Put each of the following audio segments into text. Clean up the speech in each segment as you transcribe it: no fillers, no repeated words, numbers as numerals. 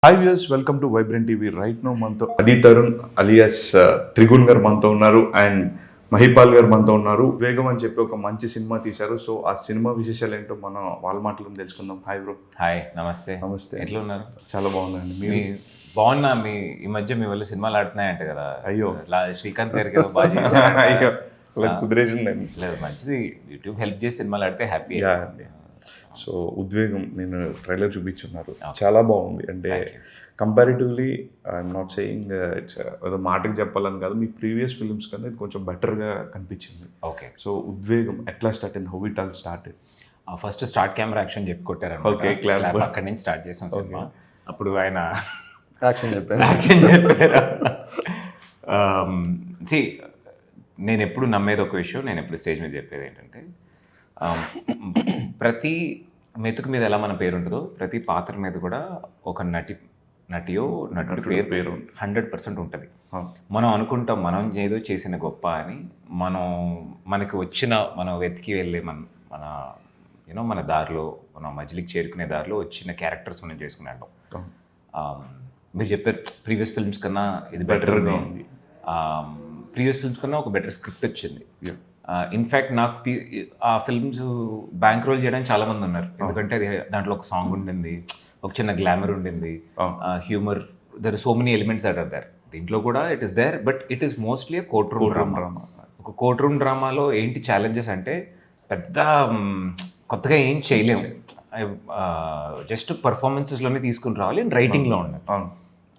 Hi viewers, welcome to vibrant TV. Right now మనతో అది Tarun alias Trigun గారు మనతో ఉన్నారు అండ్ మహిపాల్ గారు మనతో ఉన్నారు. వేగం అని చెప్పి ఒక మంచి సినిమా తీశారు. సో ఆ సినిమా విశేషాలు ఏంటో మనం వాళ్ళ మాటలను తెలుసుకుందాం. Hi bro. హాయ్, నమస్తే. నమస్తే. ఎట్లా ఉన్నారు? చాలా బాగుందండి. మీ బాగున్నా. మీ ఈ మధ్య మీ వాళ్ళు సినిమాలు ఆడుతున్నాయంట కదా. అయ్యో, శ్రీకాంత్ గారికి ఏదో బాగా చేశారు. అయ్యో కుదిరేసిందండి. లేదు, మంచిది. యూట్యూబ్ హెల్ప్ చేసి సినిమాలు ఆడితే హ్యాపీ. సో ఉద్వేగం నేను ట్రైలర్ చూపించున్నారు, చాలా బాగుంది. అంటే comparatively I'm not saying it's ఏదో మాటకి చెప్పాలని కాదు, మీ ప్రీవియస్ ఫిల్మ్స్ కన్నా ఇది కొంచెం బెటర్గా కనిపించింది. ఓకే. సో ఉద్వేగం ఎట్లా స్టార్ట్ అయింది? How it all started? First start camera action చెప్పి కొట్టారు. Okay, clap. అక్కడి నుంచి స్టార్ట్ చేసాం సినిమా. అప్పుడు ఆయన యాక్షన్ చెప్పారు. నేను ఎప్పుడు నమ్మేది ఒక విషయం, నేను ఎప్పుడు స్టేజ్ మీద చెప్పేది ఏంటంటే, ప్రతి మెతుకు మీద ఎలా మన పేరు ఉంటుందో ప్రతి పాత్ర మీద కూడా ఒక నటియో నటుడి పేరు 100% ఉంటుంది. మనం అనుకుంటాం మనం ఏదో చేసిన గొప్ప అని. మనకి మనం వెతికి వెళ్ళే మన దారిలో, మన మజిలీకి చేరుకునే దారిలో వచ్చిన క్యారెక్టర్స్ మనం చేసుకున్నాం. మీరు చెప్పారు ప్రీవియస్ ఫిల్మ్స్ కన్నా ఇది బెటర్గా ఉంది. ప్రీవియస్ ఫిల్మ్స్ కన్నా ఒక బెటర్ స్క్రిప్ట్ వచ్చింది. ఇన్ఫ్యాక్ట్ నాకు ఆ ఫిల్మ్స్ బ్యాంక్ రోల్ చేయడానికి చాలా మంది ఉన్నారు. ఎందుకంటే అది దాంట్లో ఒక సాంగ్ ఉండింది, ఒక చిన్న గ్లామర్ ఉండింది, humour. There so many elements that are there. దీంట్లో కూడా it is there, but it is mostly court room drama. ఒక కోర్ట్ రూమ్ డ్రామాలో ఏంటి ఛాలెంజెస్ అంటే, పెద్ద కొత్తగా ఏం చేయలేము, జస్ట్ పర్ఫార్మెన్సెస్లోనే తీసుకుని రావాలి అండ్ రైటింగ్లో ఉండాలి.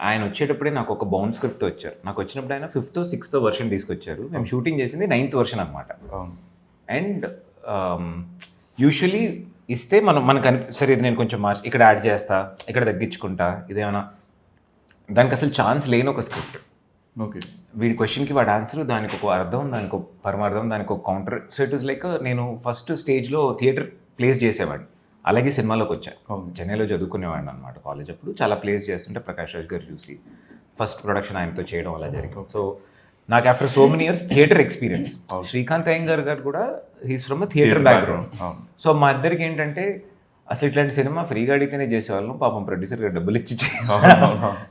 ఆయన వచ్చేటప్పుడే నాకు ఒక బౌండ్ స్క్రిప్ట్తో వచ్చారు. నాకు వచ్చినప్పుడు ఆయన 5th or 6th వర్షన్ తీసుకొచ్చారు. మేము షూటింగ్ చేసింది 9th వర్షన్ అనమాట. అండ్ యూజువలీ ఇస్తే మనకు సరే ఇది నేను కొంచెం మార్చి ఇక్కడ యాడ్ చేస్తా, ఇక్కడ తగ్గించుకుంటా, ఇదేమైనా దానికి అసలు ఛాన్స్ లేని ఒక స్క్రిప్ట్. ఓకే. వీడి క్వశ్చన్కి వాడి ఆన్సర్, దానికి ఒక అర్థం, దానికి ఒక పరమార్థం, దానికి ఒక counter. So it was like నేను ఫస్ట్ స్టేజ్లో థియేటర్ ప్లేస్ చేసేవాడిని. అలాగే సినిమాలోకి వచ్చాను. చెన్నైలో చదువుకునేవాడిని అనమాట కాలేజ్ అప్పుడు. చాలా ప్లేస్ చేస్తుంటే ప్రకాష్ రాజ్ గారు చూసి ఫస్ట్ ప్రొడక్షన్ ఆయనతో చేయడం అలా జరిగింది. సో నాకు after so many years theatre experience. Srikanth Iyengar గారు కూడా he's from theatre background. So మా ఇద్దరికి ఏంటంటే అసలు ఇట్లాంటి సినిమా ఫ్రీగా అడిగితేనే చేసేవాళ్ళం. పాపం ప్రొడ్యూసర్ గారు డబ్బులు ఇచ్చి.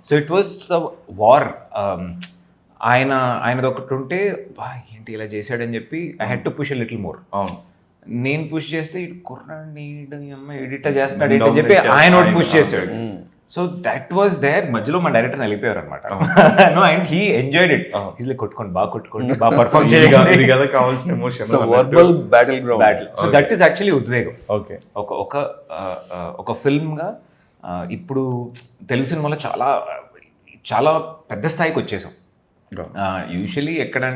So it was war. ఆయనది ఒకటి ఉంటే ఏంటి ఇలా చేశాడని చెప్పి I had to push a little more. నేను పుష్ చేస్తే ఇటు కుర్రాడిని ఎడిట్ చేస్తున్నాడు అని చెప్పి ఆయన ఒకటి పుష్ చేశాడు. So that was there. మధ్యలో మా డైరెక్టర్ వెళ్ళిపోయారు అనమాట. No, and he enjoyed it. He's like కొట్టుకోండి, బాగా పర్ఫార్మ్ చేయాలి కదా, కావాల్సిన emotion. So verbal battle. So that is actually ఉద్వేగం. ఓకే. ఒక ఫిల్మ్గా ఇప్పుడు తెలుగు సినిమాలో చాలా చాలా పెద్ద స్థాయికి వచ్చేసాం. యూజువలీ ఎక్కడ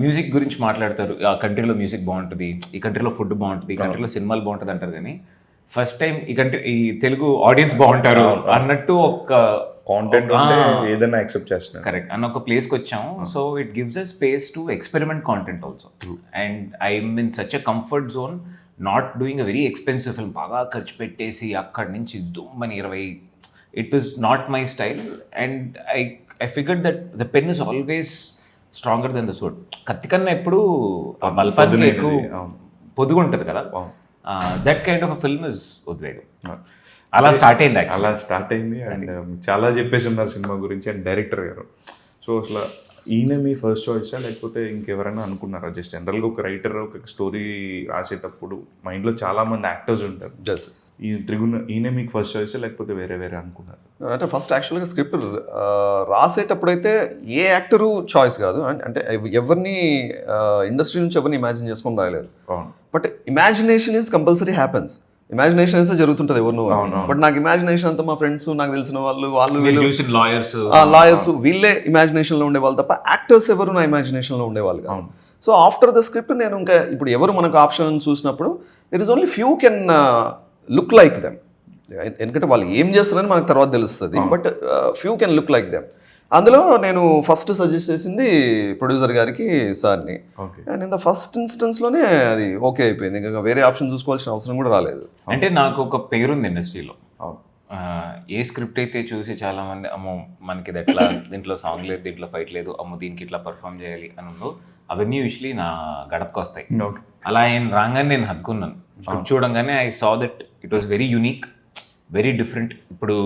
మ్యూజిక్ గురించి మాట్లాడతారు, ఆ కంట్రీలో మ్యూజిక్ బాగుంటుంది, ఈ కంట్రీలో ఫుడ్ బాగుంటుంది, ఈ కంట్రీలో సినిమాలు బాగుంటుంది అంటారు. కానీ ఫస్ట్ టైం ఈ తెలుగు ఆడియన్స్ బాగుంటారు అన్నట్టు ఒక కాంటెంట్ ఏదైనా యాక్సెప్ట్ చేస్తున్నారు. కరెక్ట్ అన్న ఒక ప్లేస్కి వచ్చాము. So it gives a space to experiment content also. And I'm in such a comfort zone, not doing a very expensive film. బాగా ఖర్చు పెట్టేసి అక్కడి నుంచి Dummani 20. It is not my style. And I figured that the pen is always stronger then the సోడ్. కత్తి కన్నా ఎప్పుడు బల్పానికి ఎక్కువ పొదుగు ఉంటుంది కదా. That kind of a film is ఉద్వేగం. అలా స్టార్ట్ అయింది. అండ్ చాలా చెప్పేసి ఉన్నారు సినిమా గురించి అండ్ డైరెక్టర్ గారు. సో అసలు ఈయన మీ ఫస్ట్ చాయిసా లేకపోతే ఇంకెవరైనా అనుకున్నారా? జస్ట్ జనరల్గా ఒక రైటర్ ఒక స్టోరీ రాసేటప్పుడు మైండ్లో చాలా మంది యాక్టర్స్ ఉంటారు. ఈ త్రిగుణ్ ఈయన మీకు ఫస్ట్ చాయిసా లేకపోతే వేరే అనుకున్నారు? అంటే ఫస్ట్ యాక్చువల్గా స్క్రిప్ట్ రాసేటప్పుడు అయితే ఏ యాక్టరు చాయిస్ కాదు. అంటే ఎవరిని ఇండస్ట్రీ నుంచి ఎవరిని ఇమాజిన్ చేసుకొని రాయలేదు. But imagination is compulsory happens. Imagination అయితే జరుగుతుంటుంది ఎవరు. బట్ నాకు ఇమాజినేషన్ అంతా మా ఫ్రెండ్స్, నాకు తెలిసిన వాళ్ళు లాయర్స్ వీళ్ళే ఇమాజినేషన్లో ఉండేవాళ్ళు తప్ప యాక్టర్స్ ఎవరు నా ఇమాజినేషన్లో ఉండేవాళ్ళు కాదు. సో ఆఫ్టర్ ద స్క్రిప్ట్ నేను ఇంకా ఇప్పుడు ఎవరు మనకు ఆప్షన్ చూసినప్పుడు there is only few can look like them. ఎందుకంటే వాళ్ళు ఏం చేస్తారని మనకు తర్వాత తెలుస్తుంది. But few can look like them. అందులో నేను ఫస్ట్ సజెస్ట్ చేసింది ప్రొడ్యూసర్ గారికి, సార్ని. అండ్ ఇన్ ద ఫస్ట్ ఇన్స్టెన్స్లోనే అది ఓకే అయిపోయింది. ఇంకా వేరే ఆప్షన్ చూసుకోవాల్సిన అవసరం కూడా రాలేదు. అంటే నాకు ఒక పేరుంది ఇండస్ట్రీలో. ఏ స్క్రిప్ట్ అయితే చూసి చాలామంది అమ్మో మనకి ఇది ఎట్లా, దీంట్లో సాంగ్ లేదు, దీంట్లో ఫైట్ లేదు, అమ్మో దీనికి ఇట్లా పర్ఫామ్ చేయాలి అని ఉందో అవన్నీ యూజువలీ నా గడపకు వస్తాయి. అలా ఆయన రాగానే నేను హత్తుకున్నాను. స్క్రిప్ట్ చూడంగానే I saw that it was very unique, very different. ఇప్పుడు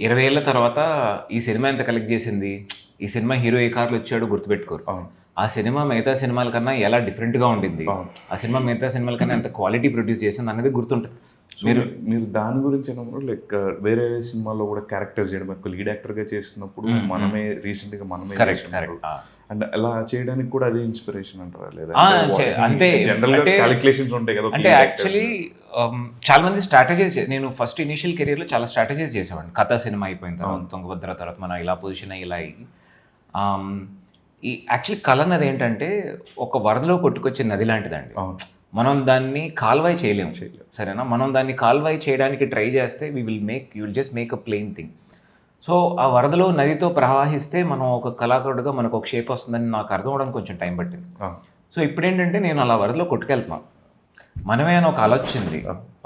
20 ఏళ్ళ తర్వాత ఈ సినిమా ఎంత కలెక్ట్ చేసింది, ఈ సినిమా హీరో ఏ కార్లో వచ్చాడో గుర్తుపెట్టుకోరు. ఆ సినిమా మిగతా సినిమాల కన్నా ఎలా డిఫరెంట్గా ఉండింది, ఆ సినిమా మిగతా సినిమాల కన్నా ఎంత క్వాలిటీ ప్రొడ్యూస్ చేసింది అనేది గుర్తుంటుంది. మీరు దాని గురించి అన్నప్పుడు లైక్ వేరే సినిమాలో కూడా క్యారెక్టర్స్ చేయడం, ఒక లీడ్ యాక్టర్గా చేసినప్పుడు మనమే రీసెంట్గా మనమే అండ్ అలా చేయడానికి కూడా అదే ఇన్స్పిరేషన్ అంటారా లేదా? అంతే, జనరల్గా క్యాలిక్యులేషన్స్ ఉంటాయి కదా. అంటే యాక్చువల్లీ చాలా మంది స్ట్రాటజీస్, నేను ఫస్ట్ ఇనిషియల్ కెరీర్లో చాలా స్ట్రాటజీస్ చేసేవాడిని. కథ సినిమా అయిపోయిన తర్వాత తుంగభద్ర తర్వాత మనం ఇలా పొజిషన్ అయ్యి ఇలా అయ్యి ఈ యాక్చువల్లీ కళ అన్నది ఏంటంటే ఒక వరదలో కొట్టుకొచ్చే నది లాంటిదండి. మనం దాన్ని కాల్వాయి చేయలేము, సరేనా? మనం దాన్ని కాల్వాయి చేయడానికి ట్రై చేస్తే you will just make a plain thing. So ఆ వరదలో నదితో ప్రవహిస్తే మనం ఒక కళాకారుడుగా మనకు ఒక షేప్ వస్తుందని నాకు అర్థం అవడానికి కొంచెం టైం పట్టింది. సో ఇప్పుడు ఏంటంటే నేను అలా వరదలో కొట్టుకెళ్తున్నాను, మనమే అని ఒక అల వచ్చింది,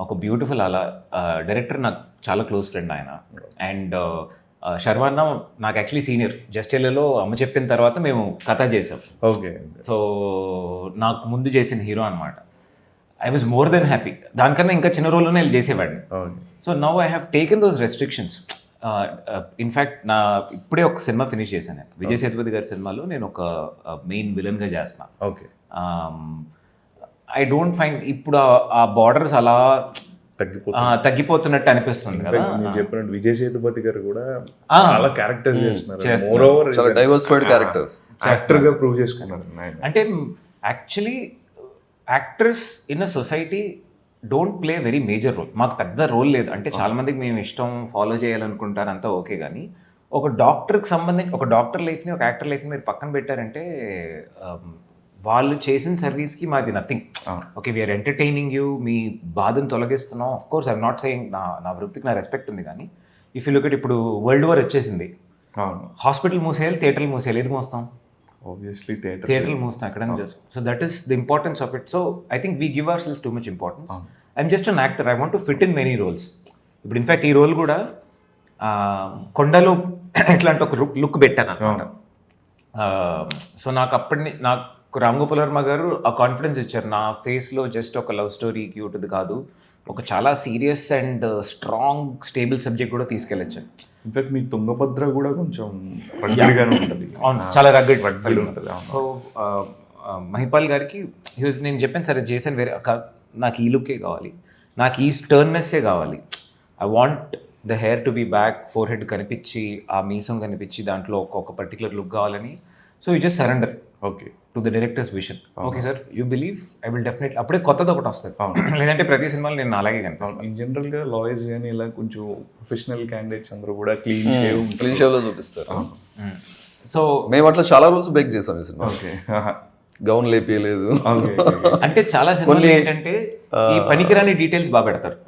ఒక బ్యూటిఫుల్ అల. డైరెక్టర్ నాకు చాలా క్లోజ్ ఫ్రెండ్ ఆయన, అండ్ శర్వాన్న నాకు యాక్చువల్లీ సీనియర్. జస్ట్ ఎల్లలో అమ్మ చెప్పిన తర్వాత మేము కథ చేసాం. ఓకే. సో నాకు ముందు చేసిన హీరో అనమాట. I was more than happy. దానికన్నా ఇంకా చిన్న రోల్లోనే వెళ్ళి చేసేవాడిని. So now I have taken those restrictions. In fact నా ఇప్పుడే ఒక సినిమా ఫినిష్ చేశాను నేను. విజయ్ సేతుపతి గారి సినిమాలో నేను ఒక మెయిన్ విలన్గా చేస్తున్నా. ఓకే. ఐ డోంట్ ఫైండ్ ఇప్పుడు ఆ బార్డర్స్ అలా తగ్గిపోతున్నట్టు అనిపిస్తుంది కదా. మీరు చెప్పినట్టు విజయ్ సేతుపతి గారు కూడా చాలా క్యారెక్టర్స్ చేస్తున్నారు. మోరోవర్ చాలా డైవర్సిఫైడ్ క్యారెక్టర్స్ యాక్టర్గా ప్రూవ్ చేసుకున్నారు. అంటే actually actors in a society don't play very major role. మాకు పెద్ద రోల్ లేదు. అంటే చాలా మందికి మేము ఇష్టం ఫాలో చేయాలనుకుంటారు, అంతా ఓకే. కానీ ఒక డాక్టర్కి సంబంధించి ఒక డాక్టర్ లైఫ్ని ఒక యాక్టర్ లైఫ్ని మీరు పక్కన పెట్టారంటే వాళ్ళు చేసిన సర్వీస్కి మాది nothing. Okay, we are entertaining you, మీ బాధను తొలగిస్తున్నాం. Of course I'm not saying, నా వృత్తికి నా రెస్పెక్ట్ ఉంది. కానీ ఇఫ్ యూ లుక్ ఎట్ ఇప్పుడు వరల్డ్ వార్ వచ్చేసింది, హాస్పిటల్ మూసేయాలి, థియేటర్లు మూసేయాలి, ఏది మోస్తాం? ఆబ్వియస్లీ థియేటర్లు మూస్తాం, ఎక్కడైనా చేస్తాం. So that is the importance of it. So I think we give ourselves too much importance. I'm just an actor, I want to fit in many roles. ఇప్పుడు ఇన్ఫ్యాక్ట్ ఈ రోల్ కూడా కొండలో ఇట్లాంటి ఒక లుక్ పెట్టాను అనమాట. So నాకు నాకు రామ్ గోపాల్ వర్మ గారు ఆ కాన్ఫిడెన్స్ ఇచ్చారు. నా ఫేస్లో జస్ట్ ఒక లవ్ స్టోరీ క్యూట్ది కాదు, ఒక చాలా serious and strong stable subject కూడా తీసుకెళ్ళచ్చు. ఇన్ఫాక్ట్ మీ తుంగభద్ర కూడా కొంచెం రగ్గడ్గానే ఉంటుంది. చాలా రగ్గడ్ ఉంటుంది. సో మహిపాల్ గారికి నేను చెప్పాను, సరే చేశాను, వేరే నాకు ఈ లుక్కే కావాలి, నాకు ఈ స్టర్న్నెస్సే కావాలి. I want the hair to be back, forehead కనిపించి, ఆ మీసం కనిపించి, దాంట్లో ఒక పర్టికులర్ లుక్ కావాలని. So you just surrender okay to the director's vision. Okay sir, you believe, I will definitely. అప్పుడే కొత్తది ఒకటి వస్తుంది. లేదంటే ప్రతి సినిమాలో నేను అలాగే కనిపిస్తాను. ఇన్ జనరల్గా లాయర్స్ కానీ ఇలా కొంచెం ప్రొఫెషనల్ క్యాండిడేట్స్ అందరూ కూడా క్లీన్ షేవ్లో చూపిస్తారు. సో మేము అట్లా చాలా రూల్స్ బ్రేక్ చేసాం ఈ సినిమా. ఓకే. గౌన్ లేపియలేదు. అంటే చాలా సినిమాలు ఏంటంటే ఈ పనికిరాని డీటెయిల్స్ బాగా పెడతారు,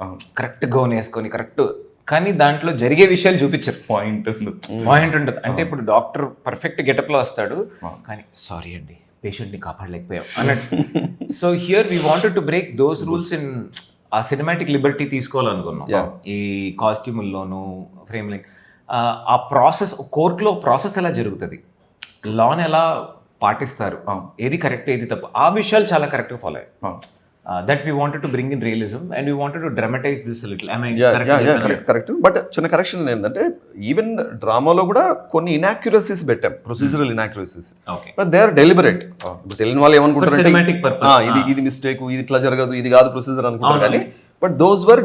కరెక్ట్ గౌన్ వేసుకొని కరెక్ట్, కానీ దాంట్లో జరిగే విషయాలు చూపించరు. పాయింట్ ఉండదు. అంటే ఇప్పుడు డాక్టర్ పర్ఫెక్ట్ గెటప్లో వస్తాడు, కానీ సారీ అండి పేషెంట్ని కాపాడలేకపోయాం అన్నట్టు. So here we wanted to break those rules in ఆ సినిమాటిక్ లిబర్టీ తీసుకోవాలనుకున్నాం. ఈ కాస్ట్యూముల్లోనూ ఫ్రేమ్లింగ్, ఆ ప్రాసెస్, కోర్టులో ప్రాసెస్ ఎలా జరుగుతుంది, లాన్ ఎలా పాటిస్తారు, ఏది కరెక్ట్ ఏది తప్పు, ఆ విషయాలు చాలా కరెక్ట్గా ఫాలో అయ్యాయి. That we wanted to bring in realism and we wanted to dramatize this little. Correct. But చిన్న కరెక్షన్ ఏంటంటే ఈవెన్ డ్రామాలో కూడా కొన్ని ఇనాక్యురసీస్ పెట్టాం, procedural inaccuracies, but they are deliberate. తెలియని వాళ్ళు ఏమనుకుంటారు, ఇది మిస్టేక్, ఇది ఇట్లా జరగదు, ఇది కాదు ప్రొసీజర్ అనుకుంటారు, కానీ బట్ దోస్ వర్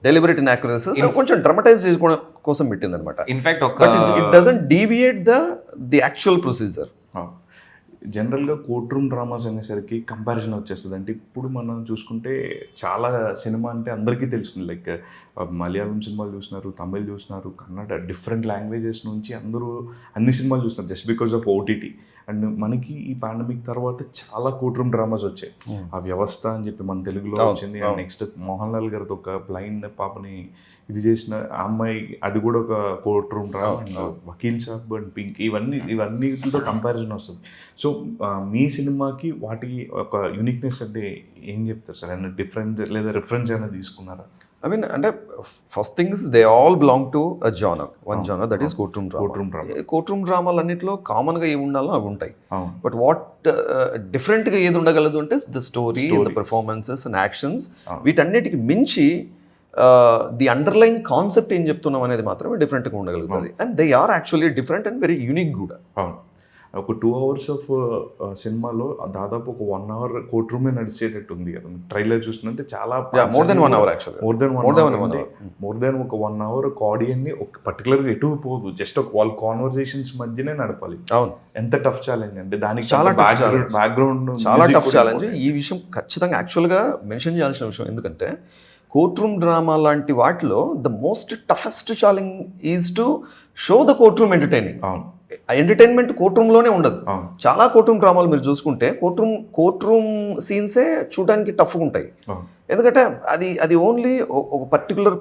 డెలిబరేట్ ఇనాక్యురసీస్ కొంచెం డ్రామటైజ్ చేసుకోవడం కోసం పెట్టింది అనమాట. In fact it doesn't deviate the actual procedure. జనరల్గా కోర్ట్ రూమ్ డ్రామాస్ అనేసరికి కంపారిజన్ వచ్చేస్తుంది. అంటే ఇప్పుడు మనం చూసుకుంటే చాలా సినిమా అంటే అందరికీ తెలుస్తుంది, లైక్ మలయాళం సినిమాలు చూసినారు, తమిళ్ చూసినారు, కన్నడ, డిఫరెంట్ లాంగ్వేజెస్ నుంచి అందరూ అన్ని సినిమాలు చూస్తున్నారు just because of OTT. And మనకి ఈ పాండమిక్ తర్వాత చాలా కోర్ట్ రూమ్ డ్రామాస్ వచ్చాయి. ఆ వ్యవస్థ అని చెప్పి మన తెలుగులో వచ్చింది. అండ్ నెక్స్ట్ మోహన్ లాల్ గారితో ఒక బ్లైండ్ పాపని ఇది చేసిన ఆ అమ్మాయి, అది కూడా ఒక court room drama. And Vakeel Saab and Pink, ఇవన్నీతో కంపారిజన్ వస్తుంది. సో మీ సినిమాకి వాటికి ఒక యూనిక్నెస్ అంటే ఏం చెప్తారు సార్? అండ్ డిఫరెంట్ లేదా రిఫరెన్స్ అయినా తీసుకున్నారా? I mean, అంటే first things they all belong to a genre, one genre, that is court room drama. Court room డ్రామాలు అన్నింటిలో కామన్గా ఏమి ఉండాలో అవి ఉంటాయి. బట్ వాట్ డిఫరెంట్గా ఏది ఉండగలదు అంటే the story, the performances and actions. వీటన్నిటికి మించి ది అండర్లైన్ కాన్సెప్ట్ ఏం చెప్తున్నాం అనేది మాత్రమే డిఫరెంట్గా ఉండగలుగుతుంది and they are actually different and very unique కూడా. అవును, ఒక 2 hours ఆఫ్ సినిమాలో దాదాపు ఒక 1 hour కోర్ట్ రూమే నడిచేటట్టు ఉంది కదా. ట్రైలర్ చూస్తుంటే చాలా more than 1 hour actually. More than ఒక 1 hour ఒక ఆడియన్ని ఒక పర్టికులర్గా ఎటు పోదు, జస్ట్ ఒక వాళ్ళ కాన్వర్జేషన్స్ మధ్యనే నడపాలి. అవును, ఎంత టఫ్ ఛాలెంజ్ అంటే దానికి చాలా బ్యాక్గ్రౌండ్ చాలా టఫ్ ఛాలెంజ్. ఈ విషయం ఖచ్చితంగా యాక్చువల్గా మెన్షన్ చేయాల్సిన విషయం, ఎందుకంటే కోర్ట్ రూమ్ డ్రామా లాంటి వాటిలో the most toughest challenge is to show the court room entertaining. Entertainment court రూమ్లోనే ఉండదు. చాలా కోర్ట్ రూమ్ డ్రామాలు మీరు చూసుకుంటే కోర్ట్ రూమ్ సీన్సే చూడడానికి టఫ్గా ఉంటాయి. ఎందుకంటే అది ఓన్లీ ఒక పర్టికులర్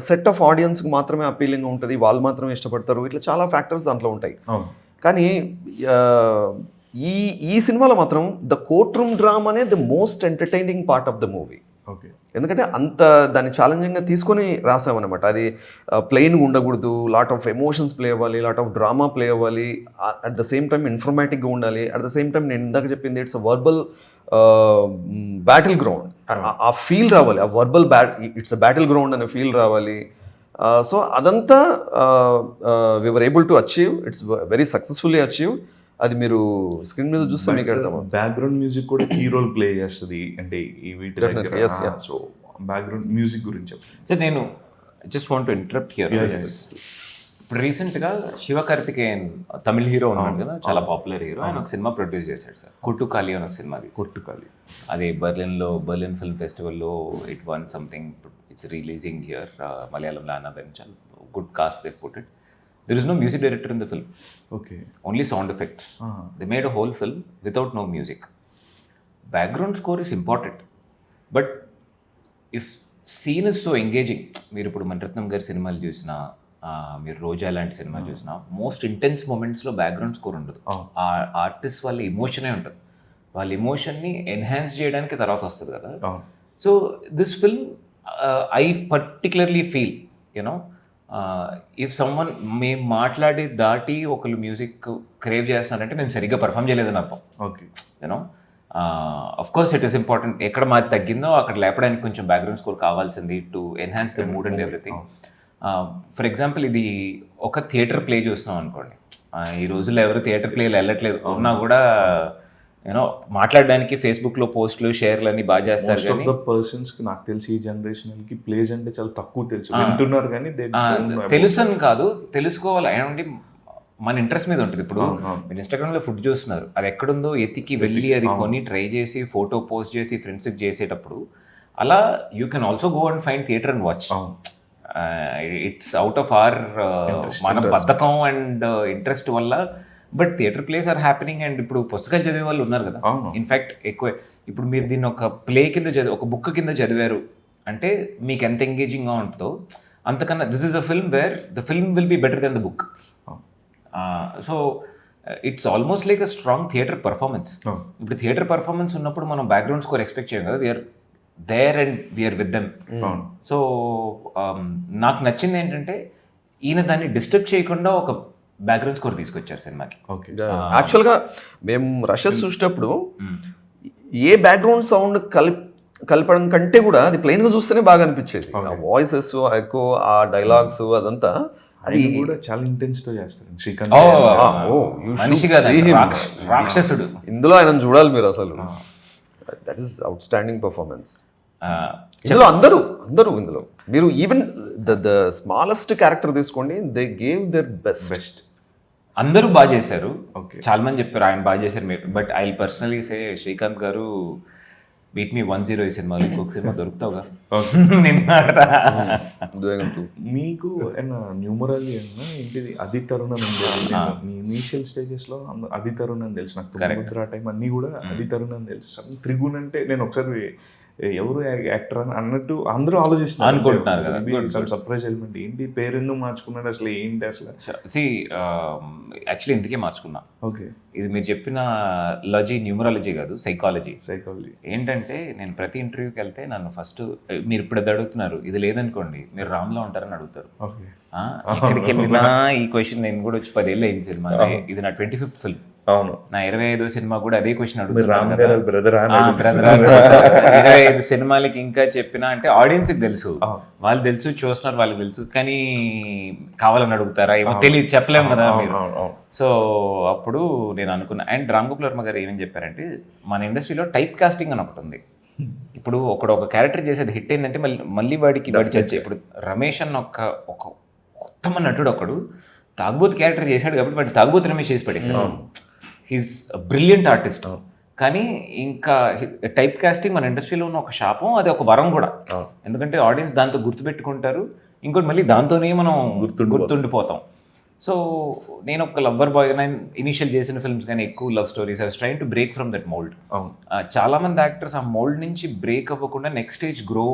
సెట్ ఆఫ్ ఆడియన్స్కి మాత్రమే అపీలింగ్ ఉంటుంది, వాళ్ళు మాత్రమే ఇష్టపడతారు, ఇట్లా చాలా ఫ్యాక్టర్స్ దాంట్లో ఉంటాయి. కానీ ఈ సినిమాలో మాత్రం ద కోర్ట్ రూమ్ డ్రామానే the most entertaining part of the movie. Okay, ఎందుకంటే అంత దాన్ని ఛాలెంజింగ్గా తీసుకొని రాసామన్నమాట. అది ప్లెయిన్గా ఉండకూడదు, లాట్ ఆఫ్ ఎమోషన్స్ ప్లే అవ్వాలి, లాట్ ఆఫ్ డ్రామా ప్లే అవ్వాలి, అట్ ద సేమ్ టైం ఇన్ఫర్మేటిక్గా ఉండాలి, అట్ ద సేమ్ టైం నేను ఇందాక చెప్పింది it's a verbal battle ground. ఆ ఫీల్ రావాలి, ఆ verbal it's a battle ground అనే ఫీల్ రావాలి. సో అదంతా we are able to achieve, it's very successfully achieve. అది మీరు స్క్రీన్ మీద చూస్తే మీకు అర్థం. బ్యాక్గ్రౌండ్ మ్యూజిక్ కూడా కీ రోల్ ప్లే చేస్తుంది అంటే ఈ వీటి దగ్గర. సో బ్యాక్గ్రౌండ్ మ్యూజిక్ గురించి సార్ నేను just want to interrupt here. ఇప్పుడు రీసెంట్గా శివకార్తికేయన్ తమిళ హీరో ఉన్నాడు కదా, చాలా పాపులర్ హీరో, ఆయన ఒక సినిమా ప్రొడ్యూస్ చేశాడు సార్, కొట్టుకాలి అని ఒక సినిమా. కొట్టుకాలి అది బర్లిన్ ఫిల్మ్ ఫెస్టివల్లో it won something. It's releasing here మలయాళంలో అన్నదని చాలా good cast they put it. There is no music director in the film. Okay. Only sound effects. They made a whole film without no music. Background score is important. But if scene is so engaging, మీరు ఇప్పుడు మణిరత్నం గారి సినిమాలు చూసినా, మీరు రోజా లాంటి cinema చూసినా, most intense మూమెంట్స్లో background score ఉండదు. ఆ ఆర్టిస్ట్ వాళ్ళ ఎమోషనే ఉంటుంది. వాళ్ళ ఎమోషన్ని ఎన్హాన్స్ చేయడానికి తర్వాత వస్తుంది కదా. So this film I particularly feel you know if someone మేము మాట్లాడి దాటి ఒకళ్ళు మ్యూజిక్ క్రేవ్ చేస్తున్నారంటే మేము సరిగ్గా పర్ఫామ్ చేయలేదని అర్థం. Okay, you know of course it is important. ఎక్కడ మాది తగ్గిందో అక్కడ లేపడానికి కొంచెం బ్యాక్గ్రౌండ్ స్కోర్ కావాల్సింది to enhance the mood and everything. For example ఇది ఒక థియేటర్ ప్లే చూస్తున్నాం అనుకోండి, ఈ రోజుల్లో ఎవరు థియేటర్ ప్లేలు వెళ్ళట్లేదు, ఉన్నా కూడా యూనో మాట్లాడడానికి ఫేస్బుక్లో పోస్టులు షేర్లు అన్ని బాగా చేస్తారు. కానీ పర్సన్స్కి నాకు తెలిసి ఈ జనరేషన్కి ప్లేస్ అంటే చాలా తక్కువ తెలుసు, వింటున్నారు కానీ తెలుసు అని కాదు, తెలుసుకోవాలి అండి, మన ఇంట్రెస్ట్ మీద ఉంటుంది. ఇప్పుడు మీరు ఇన్స్టాగ్రామ్లో ఫుడ్ చూస్తున్నారు, అది ఎక్కడుందో ఎతికి వెళ్ళి అది కొని ట్రై చేసి ఫోటో పోస్ట్ చేసి ఫ్రెండ్స్కి చేసేటప్పుడు అలా you can also go and find theatre and watch. It's out of our మన బద్ధకం అండ్ ఇంట్రెస్ట్ వల్ల. But theatre plays are happening. And ఇప్పుడు పుస్తకాలు చదివే వాళ్ళు ఉన్నారు కదా, ఇన్ఫ్యాక్ట్ ఎక్కువ. ఇప్పుడు మీరు దీన్ని ఒక ప్లే కింద ఒక బుక్ కింద చదివారు అంటే మీకు ఎంత ఎంగేజింగ్గా ఉంటుందో అంతకన్నా this is a film where the film will be better than the book. So it's almost like a strong theatre performance. ఇప్పుడు థియేటర్ పర్ఫార్మెన్స్ ఉన్నప్పుడు మనం బ్యాక్గ్రౌండ్ స్కోర్ ఎక్స్పెక్ట్ చేయం కదా, we're there and we're with them. So నాకు నచ్చింది ఏంటంటే ఈయన దాన్ని డిస్టర్బ్ చేయకుండా ఒక బ్యాక్గ్రౌండ్ స్కోర్ తీసుకొచ్చారు సినిమాకి. ఓకే, యాక్చువల్గా మేము రషెస్ చూసేటప్పుడు ఏ బ్యాక్గ్రౌండ్ సౌండ్ కలపడం కంటే కూడా అది ప్లెయిన్గా చూస్తేనే బాగా అనిపించేది. ఆ వాయిసెస్ ఎక్కువ, ఆ డైలాగ్స్ అదంతా అది కూడా చాలా ఇంటెన్స్ తో చేస్తారు శ్రీకాంత్. రాక్షసుడు ఇందులో ఆయన చూడాలి మీరు అసలు. That is out standing performance. ఇందులో అందరూ ఇందులో మీరు ఈవెన్ ద స్మాలెస్ట్ క్యారెక్టర్ తీసుకోండి, దే గేవ్ దర్ బెస్ట్. అందరూ బాగా చేశారు. చాలా మంది చెప్పారు ఆయన బాగా చేశారు. బట్ ఐ పర్సనలీ సే శ్రీకాంత్ గారు బీట్ మీ 1-0 ఈ సినిమాలో. ఇంకొక సినిమా దొరుకుతావుగా మీకు న్యూమరాలజీ అన్నా ఏంటిది అది తరుణం మీ ఇనీషియల్ స్టేజెస్ లో అది తరుణం తెలుసు నాకు. టైం అన్నీ కూడా అది తరుణం తెలుసు. త్రిగుణ్ అంటే నేను ఒకసారి ఎవరు యాక్టర్ అని అన్నట్టు అందరూ ఆలోచిస్తున్నారు అనుకుంటున్నారు కదా. సర్ప్రైజ్ ఎలిమెంట్ ఏంటి, పేరు ఎందుకు మార్చుకున్నాడు అసలు ఏంటి అసలు? యాక్చువల్లీ ఇందుకే మార్చుకున్నా. ఓకే, ఇది మీరు చెప్పిన న్యూమరాలజీ కాదు, సైకాలజీ. ఏంటంటే నేను ప్రతి ఇంటర్వ్యూకి వెళ్తే నన్ను ఫస్ట్ మీరు ఇప్పుడు అది అడుగుతున్నారు, ఇది లేదనుకోండి మీరు రామ్లో ఉంటారని అడుగుతారు. ఎక్కడికి వెళ్ళినా ఈ క్వశ్చన్. నేను కూడా వచ్చి 10 ఏళ్ళు అయింది సినిమా, ఇది నా 25th ఫిల్మ్. అవును. నా 25వ సినిమా కూడా అదే క్వశ్చన్ మీరు రామ్ అడుగుతున్నారు గారు బ్రదర్ బ్రదర్ 25 సినిమాలకి ఇంకా చెప్పినా అంటే ఆడియన్స్కి తెలుసు, వాళ్ళు తెలుసు, చూస్తున్నారు, వాళ్ళకి తెలుసు, కానీ కావాలని అడుగుతారా ఏమో తెలియదు, చెప్పలేము కదా మీరు. సో అప్పుడు నేను అనుకున్నా. అండ్ రామ్ గోపాల్ వర్మ గారు ఏమని చెప్పారంటే, మన ఇండస్ట్రీలో టైప్ కాస్టింగ్ అని ఒకటి ఉంది. ఇప్పుడు ఒక క్యారెక్టర్ చేసేది హిట్ అయిందంటే మళ్ళీ వాడికి చర్చ. ఇప్పుడు రమేష్ అన్న ఒక ఉత్తమ నటుడు ఒకడు తాగుబోతు క్యారెక్టర్ చేశాడు కాబట్టి వాడు తాగుబోతు రమేష్ చేసి పడేసాడు. He's brilliant artist. కానీ ఇంకా టైప్ కాస్టింగ్ మన ఇండస్ట్రీలో ఉన్న ఒక శాపం, అది ఒక వరం కూడా. ఎందుకంటే ఆడియన్స్ దాంతో గుర్తుపెట్టుకుంటారు, ఇంకోటి మళ్ళీ దాంతోనే మనం గుర్తుండిపోతాం. సో నేను ఒక లవ్వర్ బాయ్, నేను ఇనిషియల్ చేసిన ఫిల్మ్స్ కానీ ఎక్కువ love stories, I was trying to break from that mould. చాలామంది యాక్టర్స్ ఆ మోల్డ్ నుంచి బ్రేక్ అవ్వకుండా నెక్స్ట్ స్టేజ్ గ్రో.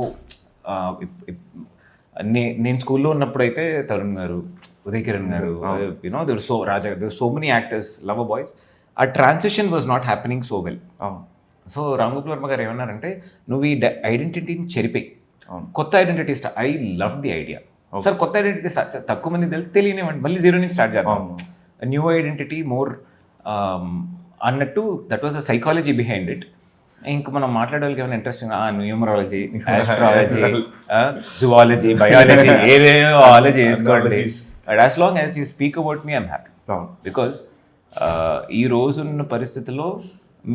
నేను స్కూల్లో ఉన్నప్పుడు అయితే Tarun garu, Uday Kiran garu, you know there so many actors, lover boys, ఆ transition was not happening so well. So Ram Gopal Varma garu ఏమన్నారంటే, నువ్వు ఈ ఐడెంటిటీని చెరిపే, కొత్త identity I love the idea. Sir కొత్త ఐడెంటిటీ తక్కువ మంది తెలియనివ్వండి, మళ్ళీ జీరో నుంచి స్టార్ట్ చేద్దాం, న్యూ ఐడెంటిటీ మోర్ అన్నట్టు. That was a psychology behind it. ఇంక మనం మాట్లాడేవాళ్ళకి ఏమైనా interesting, numerology, astrology, zoology, biology, ఏదేదో ఆలజీ వేసుకోండి. As long as you speak about me I'm happy. Because ఈ రోజున్న పరిస్థితిలో